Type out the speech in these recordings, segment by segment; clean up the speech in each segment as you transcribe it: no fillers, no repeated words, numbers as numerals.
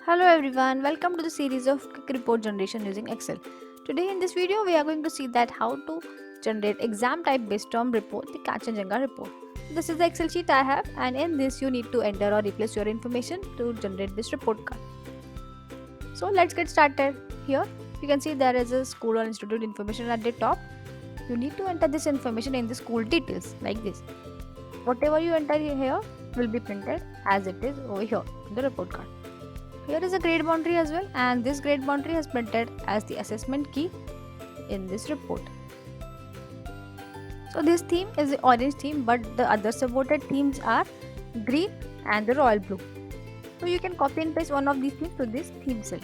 Hello everyone, welcome to the series of quick report generation using Excel. Today in this video we are going to see that how to generate exam type based term report, the Kanchenjunga report. This is the Excel sheet I have, and in this you need to enter or replace your information to generate this report card. So let's get started. Here you can see there is a school or institute information at the top. You need to enter this information in the school details like this. Whatever you enter here will be printed as it is over here in the report card. Here is a grade boundary as well, and this grade boundary is printed as the assessment key in this report. So this theme is the orange theme, but the other supported themes are green and the royal blue. So you can copy and paste one of these themes to this theme cell.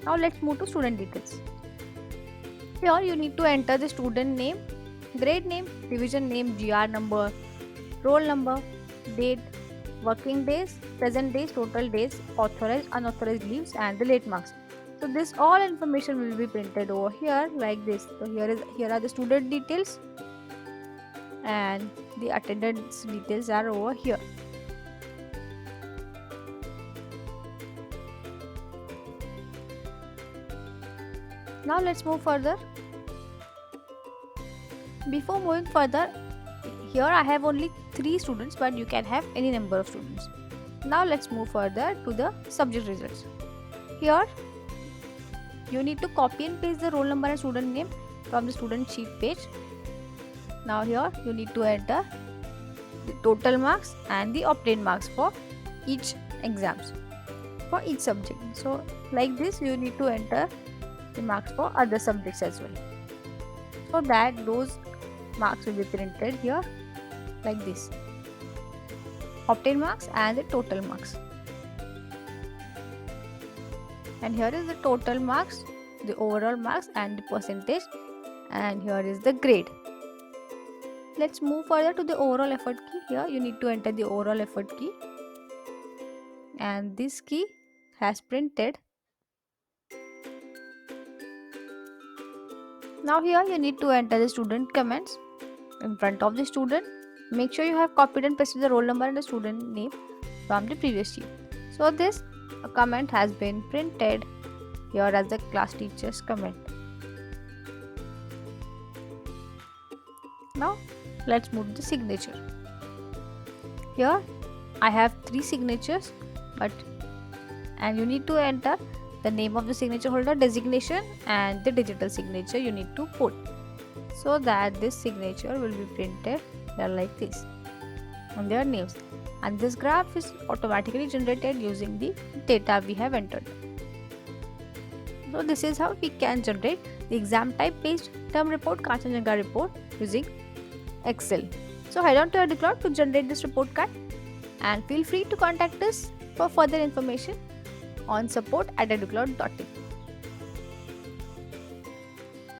Now let's move to student details. Here you need to enter the student name, grade name, division name, GR number, roll number, date, working days, present days, total days, authorized, unauthorized leaves, and the late marks. So this all information will be printed over here like this. So here are the student details, and the attendance details are over here. Now let's move further. Before moving further, here I have only 3 students, but you can have any number of students. Now let's move further to the subject results. Here you need to copy and paste the roll number and student name from the student sheet page. Now here you need to enter the total marks and the obtained marks for each exams for each subject. So like this you need to enter the marks for other subjects as well, so that those marks will be printed here like this: obtained marks and the total marks. And here is the total marks, the overall marks and the percentage, and here is the grade. Let's move further to the overall effort key. Here you need to enter the overall effort key, and this key has printed. Now here you need to enter the student comments in front of the student. Make sure you have copied and pasted the roll number and the student name from the previous sheet. So this comment has been printed here as the class teacher's comment. Now let's move to the signature. Here I have 3 signatures, and you need to enter the name of the signature holder, designation, and the digital signature you need to put, so that this signature will be printed here like this on their names, and this graph is automatically generated using the data we have entered. So this is how we can generate the exam type based term report, Kanchenjunga report, using Excel. So head on to your Cloud to generate this report card, and feel free to contact us for further information on support@educloud.in.